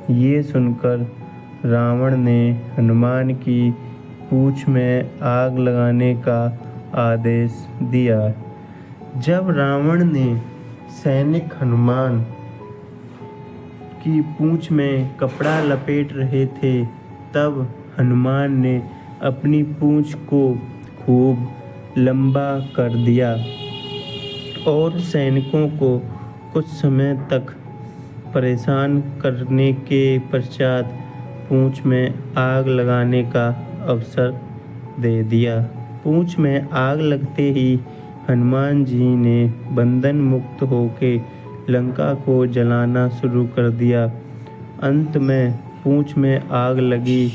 ये सुनकर रावण ने हनुमान की पूंछ में आग लगाने का आदेश दिया। जब रावण ने सैनिक हनुमान की पूंछ में कपड़ा लपेट रहे थे, तब हनुमान ने अपनी पूंछ को खूब लंबा कर दिया और सैनिकों को कुछ समय तक परेशान करने के पश्चात पूंछ में आग लगाने का अवसर दे दिया। पूंछ में आग लगते ही हनुमान जी ने बंधन मुक्त होके लंका को जलाना शुरू कर दिया। अंत में पूंछ में आग लगी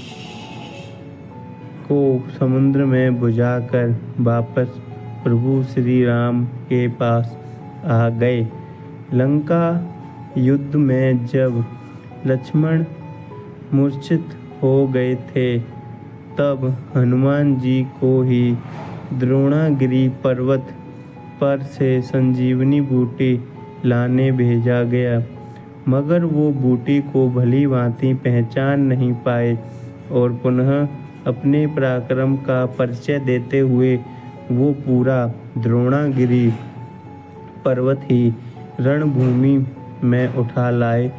को समुद्र में बुझाकर वापस प्रभु श्री राम के पास आ गए। लंका युद्ध में जब लक्ष्मण मूर्छित हो गए थे, तब हनुमान जी को ही द्रोणागिरी पर्वत पर से संजीवनी बूटी लाने भेजा गया, मगर वो बूटी को भली भांति पहचान नहीं पाए और पुनः अपने पराक्रम का परिचय देते हुए वो पूरा द्रोणागिरी पर्वत ही रणभूमि में उठा लाए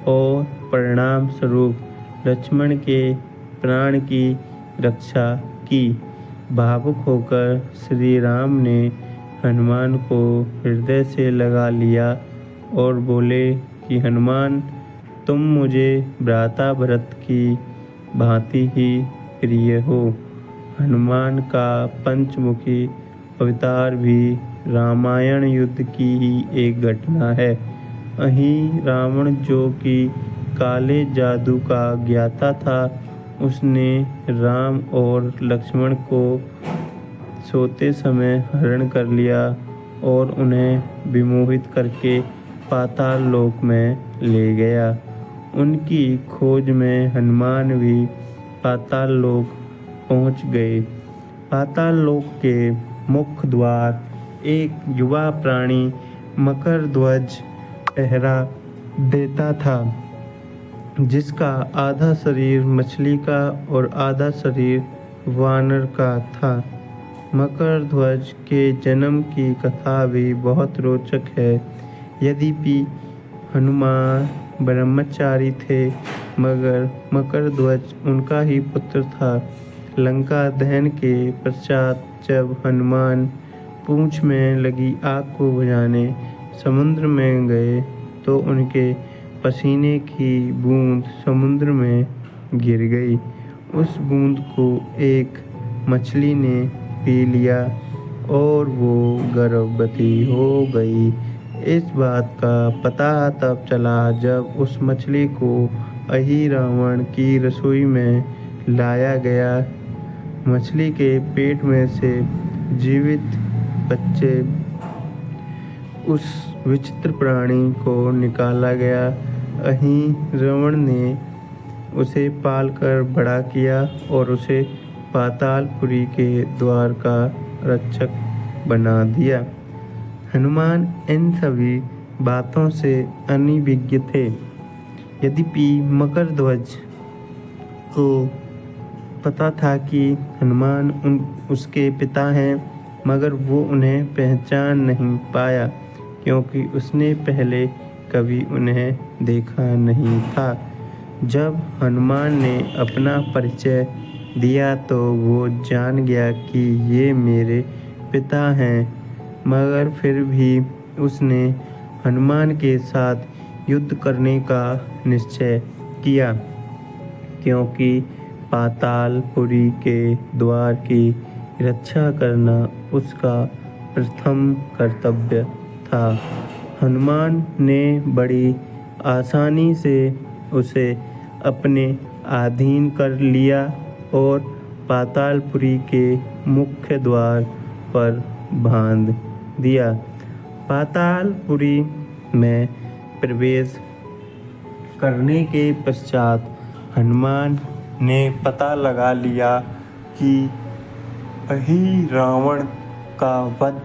और परिणाम स्वरूप लक्ष्मण के प्राण की रक्षा की। भावुक होकर श्री राम ने हनुमान को हृदय से लगा लिया और बोले कि हनुमान, तुम मुझे भ्राता भरत की भांति ही प्रिय हो। हनुमान का पंचमुखी अवतार भी रामायण युद्ध की ही एक घटना है। અહીં रावण जो कि काले जादू का ज्ञाता था, उसने राम और लक्ष्मण को सोते समय हरण कर लिया और उन्हें विमोहित करके पाताल लोक में ले गया। उनकी खोज में हनुमान भी पाताल लोक पहुंच गए। पाताल लोक के मुख्य द्वार एक युवा प्राणी मकरध्वज पहरा देता था, जिसका आधा शरीर मछली का और आधा शरीर वानर का था। मकरध्वज के जन्म की कथा भी बहुत रोचक है। यद्यपि हनुमान ब्रह्मचारी थे, मगर मकरध्वज उनका ही पुत्र था। लंका दहन के पश्चात जब हनुमान पूंछ में लगी आग को बुझाने समुद्र में गए, तो उनके पसीने की बूंद समुद्र में गिर गई। उस बूंद को एक मछली ने पी लिया और वो गर्भवती हो गई। इस बात का पता तब चला जब उस मछली को अहि रावण की रसोई में लाया गया। मछली के पेट में से जीवित बच्चे उस विचित्र प्राणी को निकाला गया। अहीं रावण ने उसे पालकर बड़ा किया और उसे पातालपुरी के द्वार का रक्षक बना दिया। हनुमान इन सभी बातों से अनभिज्ञ थे। यद्यपि मकरध्वज को पता था कि हनुमान उसके पिता हैं, मगर वो उन्हें पहचान नहीं पाया, क्योंकि उसने पहले कभी उन्हें देखा नहीं था। जब हनुमान ने अपना परिचय दिया तो वो जान गया कि ये मेरे पिता हैं, मगर फिर भी उसने हनुमान के साथ युद्ध करने का निश्चय किया, क्योंकि पातालपुरी के द्वार की रक्षा करना उसका प्रथम कर्तव्य था। हनुमान ने बड़ी आसानी से उसे अपने अधीन कर लिया और पातालपुरी के मुख्य द्वार पर बांध दिया। पातालपुरी में प्रवेश करने के पश्चात हनुमान ने पता लगा लिया कि अहि रावण का वध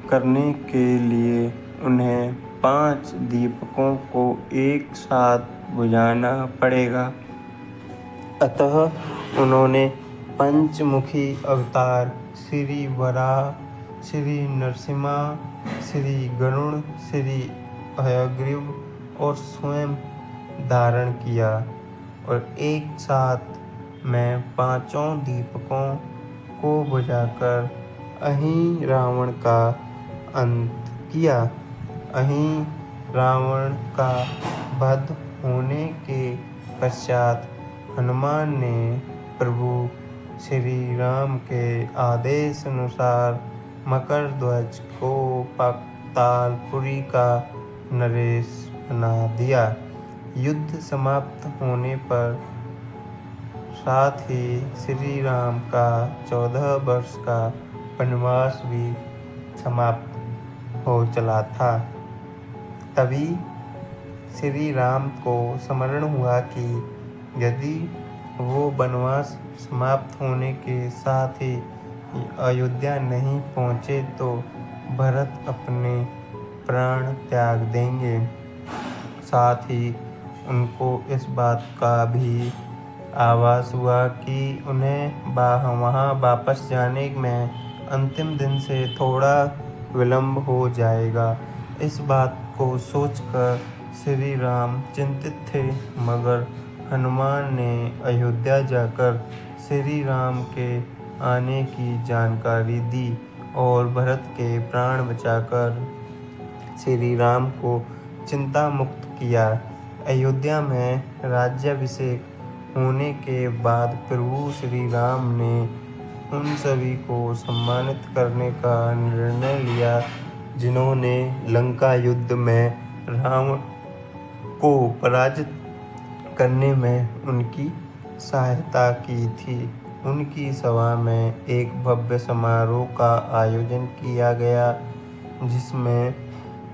करने के लिए उन्हें 5 दीपकों को एक साथ बुझाना पड़ेगा। अतः उन्होंने पंचमुखी अवतार श्री वराह, श्री नरसिम्हा, श्री गरुड़, श्री हयग्रीव और स्वयं धारण किया और एक साथ में 5 दीपकों को बुझाकर अहीं रावण का अंत किया। अहीं रावण का वध होने के पश्चात हनुमान ने प्रभु श्री राम के आदेश अनुसार मकरध्वज को पातालपुरी का नरेश बना दिया। युद्ध समाप्त होने पर साथ ही श्री राम का 14 वर्ष का वनवास भी समाप्त हो चला था। तभी श्री राम को स्मरण हुआ कि यदि वो वनवास समाप्त होने के साथ ही अयोध्या नहीं पहुँचे तो भरत अपने प्राण त्याग देंगे। साथ ही उनको इस बात का भी आभास हुआ कि उन्हें वहाँ वापस जाने में अंतिम दिन से थोड़ा विलंब हो जाएगा। इस बात को सोचकर श्री राम चिंतित थे, मगर हनुमान ने अयोध्या जाकर श्री राम के आने की जानकारी दी और भरत के प्राण बचाकर श्री राम को चिंता मुक्त किया। अयोध्या में राज्याभिषेक होने के बाद प्रभु श्री राम ने उन सभी को सम्मानित करने का निर्णय लिया जिन्होंने लंका युद्ध में रावण को पराजित करने में उनकी सहायता की थी। उनकी सभा में एक भव्य समारोह का आयोजन किया गया जिसमें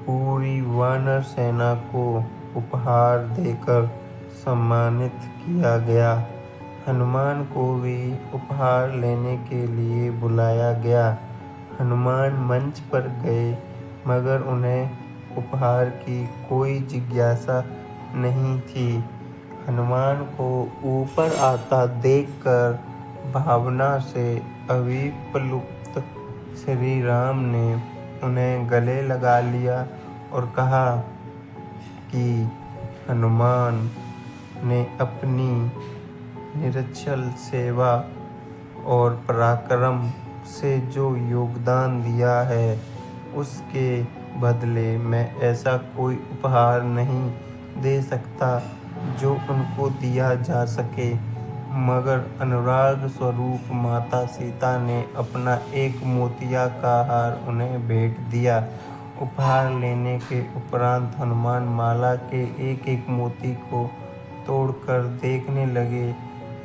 पूरी वानर सेना को उपहार देकर सम्मानित किया गया। हनुमान को भी उपहार लेने के लिए बुलाया गया। हनुमान मंच पर गए मगर उन्हें उपहार की कोई जिज्ञासा नहीं थी। हनुमान को ऊपर आता देखकर भावना से अभिप्लुत श्री राम ने उन्हें गले लगा लिया और कहा कि हनुमान ने अपनी निरक्षल सेवा और पराक्रम से जो योगदान दिया है उसके बदले मैं ऐसा कोई उपहार नहीं दे सकता जो उनको दिया जा सके। मगर अनुराग स्वरूप माता सीता ने अपना एक मोतिया का हार उन्हें भेंट दिया। उपहार लेने के उपरांत हनुमान माला के एक एक मोती को तोड़कर देखने लगे।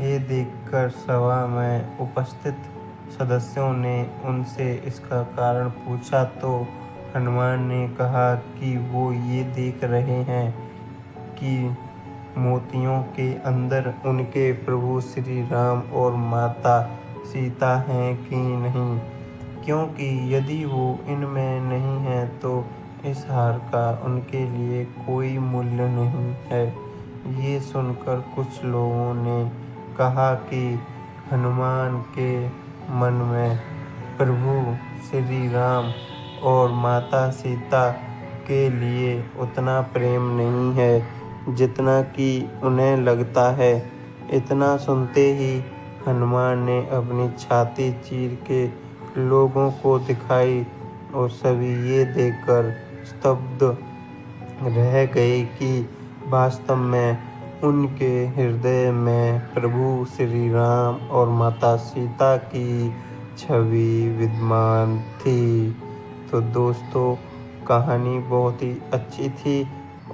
ये देखकर सभा में उपस्थित सदस्यों ने उनसे इसका कारण पूछा तो हनुमान ने कहा कि वो ये देख रहे हैं कि मोतियों के अंदर उनके प्रभु श्री राम और माता सीता हैं कि नहीं, क्योंकि यदि वो इनमें नहीं है तो इस हार का उनके लिए कोई मूल्य नहीं है। ये सुनकर कुछ लोगों ने कहा कि हनुमान के मन में प्रभु श्री राम और माता सीता के लिए उतना प्रेम नहीं है जितना कि उन्हें लगता है। इतना सुनते ही हनुमान ने अपनी छाती चीर के लोगों को दिखाई और सभी ये देखकर स्तब्ध रह गए कि वास्तव में उनके हृदय में प्रभु श्री राम और माता सीता की छवि विद्यमान थी। तो दोस्तों, कहानी बहुत ही अच्छी थी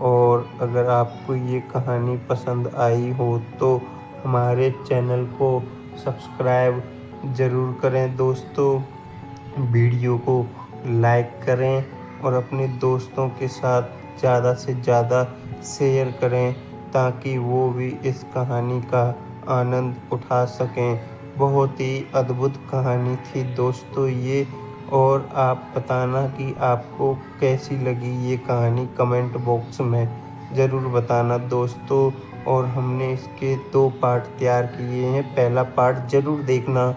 और अगर आपको ये कहानी पसंद आई हो तो हमारे चैनल को सब्सक्राइब ज़रूर करें दोस्तों। वीडियो को लाइक करें और अपने दोस्तों के साथ ज़्यादा से ज़्यादा शेयर करें ताकि वो भी इस कहानी का आनंद उठा सकें। बहुत ही अद्भुत कहानी थी दोस्तों ये, और आप बताना कि आपको कैसी लगी ये कहानी, कमेंट बॉक्स में ज़रूर बताना दोस्तों। और हमने इसके 2 पार्ट तैयार किए हैं, पहला पार्ट ज़रूर देखना।